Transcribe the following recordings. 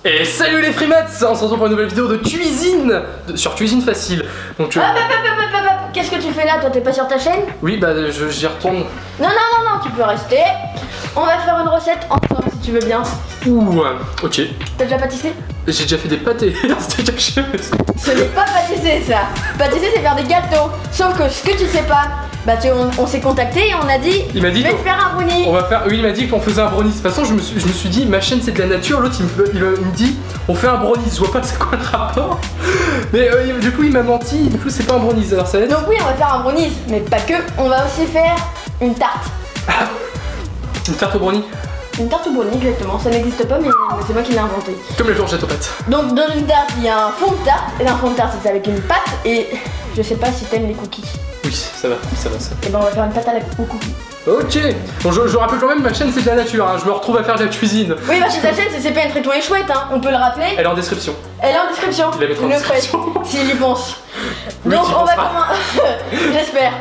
Et salut les Freemats, on se retrouve pour une nouvelle vidéo de cuisine sur Cuisine Facile. Donc qu'est-ce que tu fais là? Toi t'es pas sur ta chaîne? oui, bah j'y retourne. Non, tu peux rester. On va faire une recette ensemble si tu veux bien. Ouh, ok. T'as déjà pâtissé? J'ai déjà fait des pâtés, c'était déjà chaud. Ce n'est pas pâtisser ça. Pâtisser c'est faire des gâteaux. Sauf que ce que tu sais pas, bah on s'est contacté et on a dit, il m'a dit je vais te faire un brownie. On va faire, oui, il m'a dit qu'on faisait un brownie. De toute façon je me suis dit ma chaîne c'est de la nature, l'autre il me dit on fait un brownie, je vois pas c'est quoi le rapport. Mais du coup il m'a menti, du coup c'est pas un brownie alors ça va être... Donc oui on va faire un brownie, mais pas que, on va aussi faire une tarte. Une tarte au brownie. Une tarte au brownie exactement, ça n'existe pas mais c'est moi qui l'ai inventé. Comme les fourchettes aux pâtes. Donc dans une tarte il y a un fond de tarte, et un fond de tarte c'est avec une pâte et je sais pas si t'aimes les cookies. Oui, ça va. Et ben on va faire une pâte aux cookies. Ok. Bon, je rappelle quand même, ma chaîne c'est de la nature, hein. Je me retrouve à faire de la cuisine. Oui, bah ta chaîne c'est CPN Tréton et Chouette, hein. On peut le rappeler. Elle est en description. Elle est en description. Je la mettrai en description. Si j'y pense. Oui, donc on va commencer. J'espère.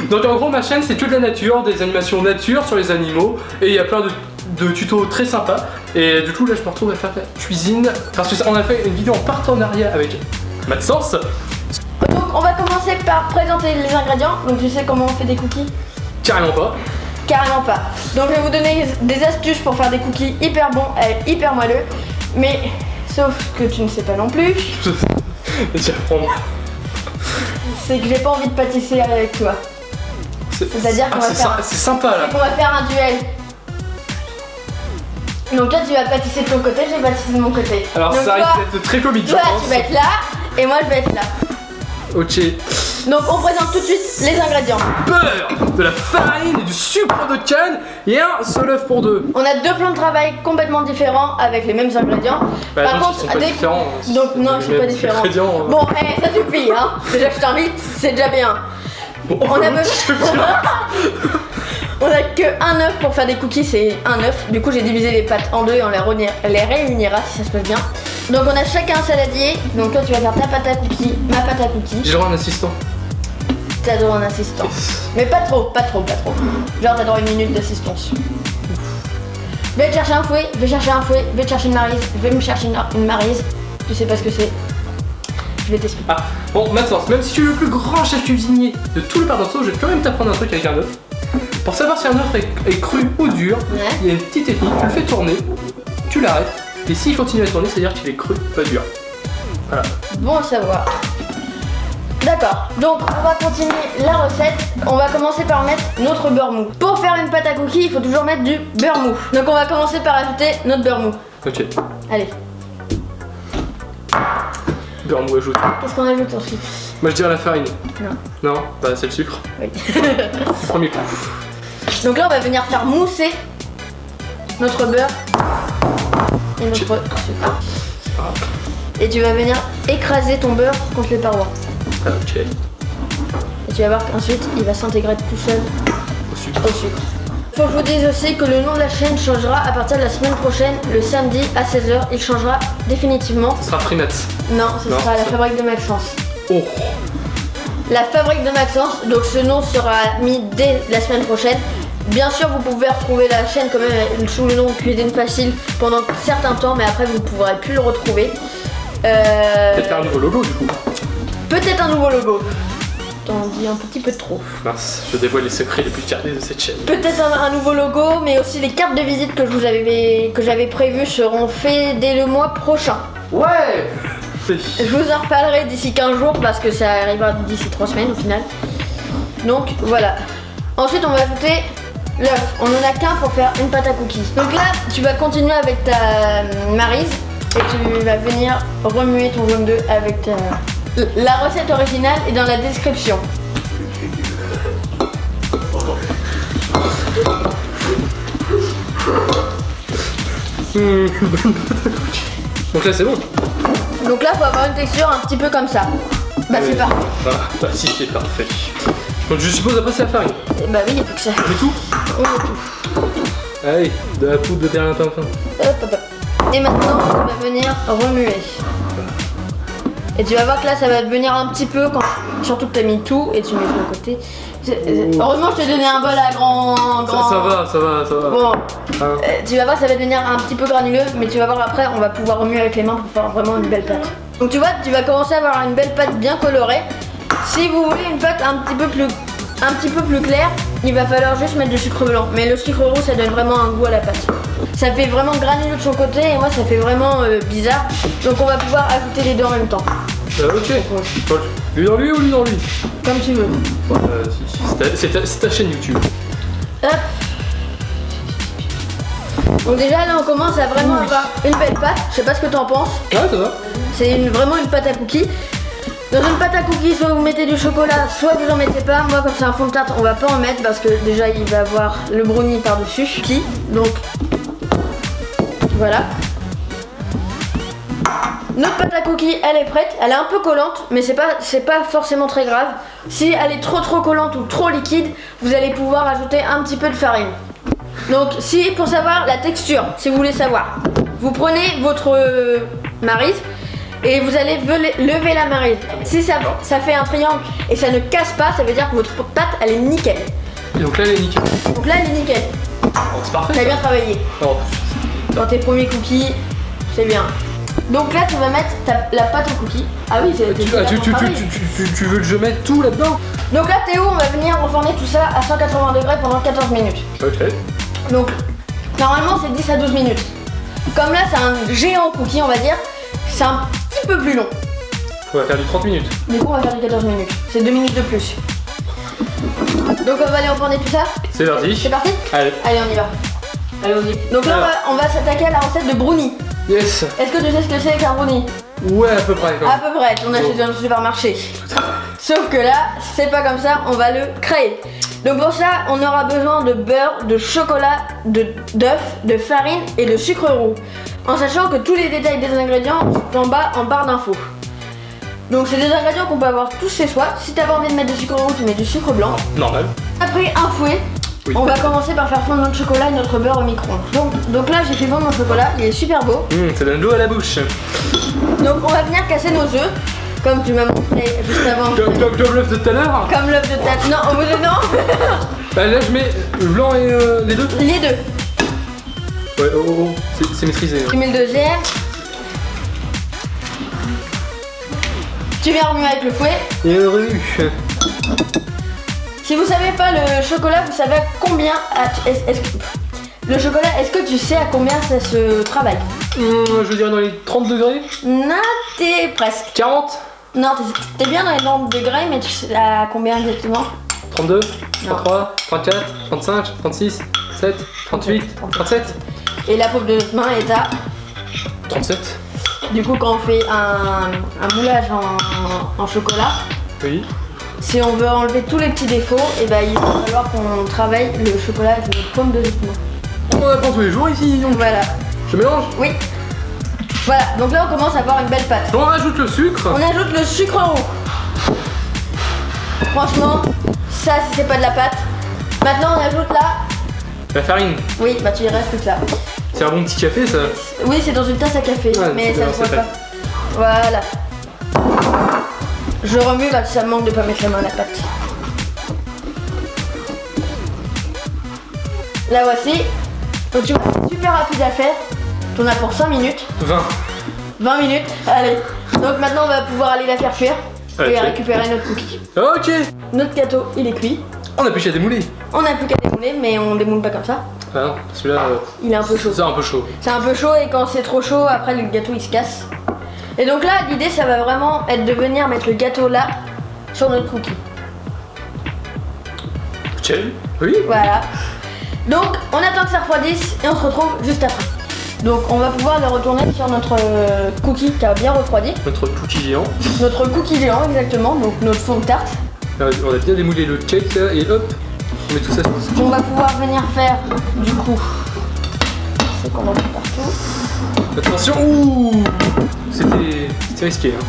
Donc en gros ma chaîne c'est que de la nature, des animations nature sur les animaux. Et il y a plein de tutos très sympas. Et du coup là je me retrouve à faire de la cuisine. Parce qu'on a fait une vidéo en partenariat avec Madsens. Donc on va commencer par présenter les ingrédients. Donc tu sais comment on fait des cookies? Carrément pas. Carrément pas. Donc je vais vous donner des astuces pour faire des cookies hyper bons et hyper moelleux. Mais sauf que tu ne sais pas non plus. Vas-y, apprends-moi. C'est que j'ai pas envie de pâtisser avec toi. C'est-à-dire qu'on va faire... C'est sympa là. On va faire un duel. Donc toi tu vas pâtisser de ton côté, je vais pâtisser de mon côté. Alors donc ça risque d'être très comique je toi, pense. tu vas être là et moi je vais être là. Ok. Donc on présente tout de suite les ingrédients. Beurre, de la farine et du sucre de canne et un seul œuf pour deux. On a deux plans de travail complètement différents avec les mêmes ingrédients. Bah, par donc, contre, ils sont pas différents. Donc non, ils sont pas différents. Bon, ça suffit, hein. Déjà je t'invite, c'est déjà bien. Bon, on a on a que un œuf pour faire des cookies, c'est un œuf. Du coup j'ai divisé les pâtes en deux et on les réunira si ça se passe bien. Donc on a chacun un saladier. Donc toi tu vas faire ta pâte à cookies, ma pâte à cookies. J'ai le droit à un assistant. T'as droit à un assistant. Mais pas trop. Genre t'as droit à 1 minute d'assistance. Je vais te chercher un fouet, je vais te chercher une maryse, je vais me chercher une maryse. Tu sais pas ce que c'est. Je vais t'expliquer. Ah, bon, Madsens, même si tu es le plus grand chef cuisinier de tout le Pardon, je vais quand même t'apprendre un truc avec un œuf. Pour savoir si un œuf est cru ou dur, il y a une petite technique, tu le fais tourner, tu l'arrêtes, et s'il continue à tourner, c'est-à-dire qu'il est cru, pas dur. Voilà. Bon à savoir. D'accord, donc on va continuer la recette. On va commencer par mettre notre beurre mou. Pour faire une pâte à cookies, il faut toujours mettre du beurre mou. Donc on va commencer par ajouter notre beurre mou. Ok. Allez. Beurre mou ajouté. Qu'est-ce qu'on ajoute ensuite? Moi je dirais la farine. Non. Non, bah c'est le sucre. Oui. Premier coup. Donc là on va venir faire mousser notre beurre et notre sucre. Et tu vas venir écraser ton beurre contre les parois. Ah, ok. Et tu vas voir qu'ensuite il va s'intégrer tout seul Au sucre. Faut que je vous dise aussi que le nom de la chaîne changera à partir de la semaine prochaine, le samedi à 16 h. Il changera définitivement. Ce sera Freemats. Non, ce sera la fabrique de Maxence. Oh. La fabrique de Maxence, donc ce nom sera mis dès la semaine prochaine. Bien sûr, vous pouvez retrouver la chaîne quand même sous le nom Cuisine Facile pendant un certain temps, mais après vous ne pourrez plus le retrouver. Peut-être faire un nouveau logo du coup. Peut-être un nouveau logo. T'en dis un petit peu trop. Mince, je dévoile les secrets les plus gardés de cette chaîne. Peut-être un nouveau logo, mais aussi les cartes de visite que j'avais prévues seront faites dès le mois prochain. Ouais. Je vous en reparlerai d'ici 15 jours parce que ça arrivera d'ici 3 semaines au final. Donc voilà. Ensuite on va ajouter l'œuf. On en a qu'un pour faire une pâte à cookies. Donc là tu vas continuer avec ta maryse et tu vas venir remuer ton jaune d'œuf avec ta... La recette originale est dans la description. Donc là c'est bon. Donc là faut avoir une texture un petit peu comme ça. Bah c'est parfait. Bah si c'est parfait. Donc je suppose après c'est la farine. Bah oui, il n'y a plus que ça. On met tout. On met tout. Allez, de la poudre de perlimpinpin. Hop hop hop. Et maintenant on va venir remuer. Et tu vas voir que là ça va devenir un petit peu, surtout que tu as mis tout et tu mets de côté. Heureusement je t'ai donné un bol à grand. Ça va. Bon, tu vas voir ça va devenir un petit peu granuleux, mais tu vas voir après on va pouvoir remuer avec les mains pour faire vraiment une belle pâte. Donc tu vois, tu vas commencer à avoir une belle pâte bien colorée. Si vous voulez une pâte un petit peu plus claire, il va falloir juste mettre du sucre blanc. Mais le sucre roux ça donne vraiment un goût à la pâte. Ça fait vraiment granuleux de son côté et moi ça fait vraiment bizarre. Donc on va pouvoir ajouter les deux en même temps. Ok. Lui dans lui ou lui dans lui? Comme tu veux. C'est ta chaîne YouTube. Hop. Donc déjà là on commence à vraiment avoir une belle pâte. Je sais pas ce que tu en penses. Ouais, ça va. C'est vraiment une pâte à cookies. Dans une pâte à cookies, soit vous mettez du chocolat, soit vous en mettez pas. Moi comme c'est un fond de tarte, on va pas en mettre parce que déjà il va avoir le brownie par-dessus. Donc voilà. Notre pâte à cookies, elle est prête. Elle est un peu collante, mais c'est pas forcément très grave. Si elle est trop collante ou trop liquide, vous allez pouvoir ajouter un petit peu de farine. Donc si pour savoir la texture, si vous voulez savoir, vous prenez votre maryse et vous allez lever la maryse. Si ça fait un triangle et ça ne casse pas, ça veut dire que votre pâte elle est nickel. Et donc là elle est nickel. Donc là elle est nickel. Oh, c'est parfait. T'as bien travaillé. Oh. Dans tes premiers cookies, c'est bien. Donc là tu vas mettre la pâte aux cookies. Ah oui, c'est tu veux que je mette tout là-dedans? Donc là Théo, on va venir enfourner tout ça à 180 degrés pendant 14 minutes. Ok. Donc normalement c'est 10 à 12 minutes. Comme là c'est un géant cookie on va dire, c'est un petit peu plus long. On va faire du 30 minutes. Du coup on va faire du 14 minutes. C'est 2 minutes de plus. Donc on va aller enfourner tout ça. C'est parti. C'est parti? Allez. Allez on y va. Allez on y va. Donc là on va s'attaquer à la recette de brownie. Yes. Est-ce que tu sais ce que c'est qu'un brownie? Ouais, à peu près. À peu près, on achète dans le supermarché. Sauf que là, c'est pas comme ça, on va le créer. Donc pour ça, on aura besoin de beurre, de chocolat, d'œuf, de farine et de sucre roux. En sachant que tous les détails des ingrédients sont en bas en barre d'infos. Donc c'est des ingrédients qu'on peut avoir tous chez soi. Si t'as pas envie de mettre du sucre roux, tu mets du sucre blanc. Normal. Après un fouet. Oui. On va commencer par faire fondre notre chocolat et notre beurre au micro-ondes. Donc là j'ai fait fondre mon chocolat, il est super beau. Ça donne l'eau à la bouche. Donc on va venir casser nos œufs, comme tu m'as montré juste avant. Comme l'œuf de tout à l'heure. Comme l'œuf de tout à l'heure. Non, au bout de non. Bah là je mets le blanc et les deux. Les deux. Ouais, c'est maîtrisé. Tu mets le deuxième. Tu viens remuer avec le fouet. Et remue. Si vous savez pas le chocolat, vous savez combien le chocolat, est-ce que tu sais à combien ça se travaille? Je dirais dans les 30 degrés. Non, t'es presque. 40. Non, t'es bien dans les 30 degrés, mais tu sais à combien exactement? 32, 33, 34, 35, 36, 37, 38, 37. Et la paume de notre main est à 37. Du coup, quand on fait un moulage en chocolat, oui. Si on veut enlever tous les petits défauts, et ben il va falloir qu'on travaille le chocolat avec notre paume de notre main. On apprend tous les jours ici, donc. Voilà. Je mélange? Oui. Voilà, donc là on commence à avoir une belle pâte. On ajoute le sucre. On ajoute le sucre roux. Franchement, ça c'est pas de la pâte. Maintenant on ajoute la farine. Oui, bah tu y restes tout là. C'est un bon petit café ça. Oui, c'est dans une tasse à café, ouais, mais ça ne voit pas. Voilà. Je remue parce que ça me manque de pas mettre la main à la pâte. La voici. Donc tu vois, c'est super rapide à faire. T'en as pour 5 minutes. 20 minutes, allez. Donc maintenant on va pouvoir aller la faire cuire et récupérer notre cookie. Ok. Notre gâteau il est cuit. On n'a plus qu'à démouler. On n'a plus qu'à démouler, mais on démoule pas comme ça. Ah non, celui-là il est un peu chaud. C'est un peu chaud. C'est un peu chaud et quand c'est trop chaud, après le gâteau il se casse. Et donc là l'idée ça va vraiment être de venir mettre le gâteau là sur notre cookie. Ok, oui. Voilà. Donc on attend que ça refroidisse et on se retrouve juste après. Donc on va pouvoir le retourner sur notre cookie qui a bien refroidi. Notre cookie géant. Notre cookie géant exactement, donc notre fond de tarte. On a bien démoulé le cake là et hop, on met tout ça sur. On va pouvoir venir faire du coup. C'est qu'on en met partout. Attention, ouh, c'était risqué. Hein.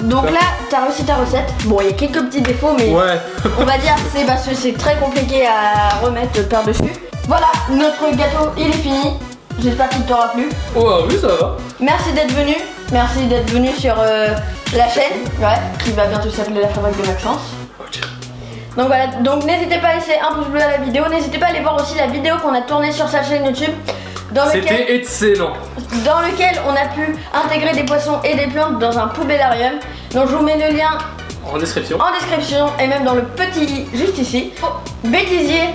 Donc là, t'as réussi ta recette. Bon, il y a quelques petits défauts, mais ouais. On va dire c'est parce que c'est très compliqué à remettre par-dessus. Voilà, notre gâteau il est fini. J'espère qu'il t'aura plu. Oh oui, ça va. Merci d'être venu. Merci d'être venu sur la chaîne, qui va bientôt s'appeler La Fabrique de Maxence. Donc voilà, donc n'hésitez pas à laisser un pouce bleu à la vidéo, n'hésitez pas à aller voir aussi la vidéo qu'on a tournée sur sa chaîne YouTube. C'était excellent. Dans lequel on a pu intégrer des poissons et des plantes dans un poubellarium. Donc je vous mets le lien en description. Et même dans le petit juste ici. Bêtisier.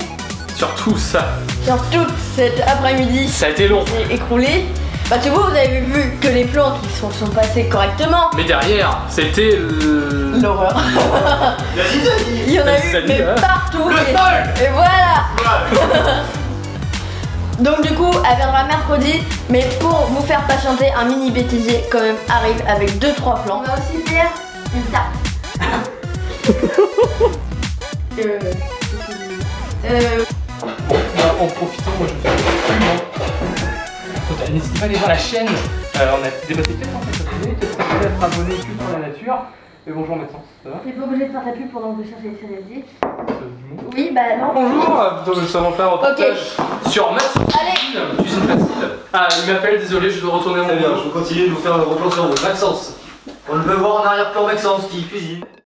Sur tout ça. Sur tout cet après-midi. Ça a été long. C'est écroulé. Bah tu vois, vous avez vu que les plantes ils sont passées correctement. Mais derrière, c'était l'horreur. Il y en a eu mais partout. Et voilà. Donc du coup, elle viendra mercredi. Mais pour vous faire patienter, un mini bêtisier quand même arrive avec 2-3 plants. On va aussi faire une tarte. En profitant, moi je fais n'hésitez pas à aller voir la chaîne. On a débatté peut-être en fait cette année, peut-être que être abonné Culture la Nature. Et bonjour Maxence, ça va? T'es pas obligé de faire ta pub pendant que je cherche les céréaliers. Oui, bah non. Bonjour, nous allons faire un reportage sur Maxence. Allez. Cuisine facile. Ah, il m'appelle, désolé, je dois retourner à mon Très bien, je vais continuer de vous faire un replan sur Maxence. On le peut voir en arrière-plan Maxence qui cuisine.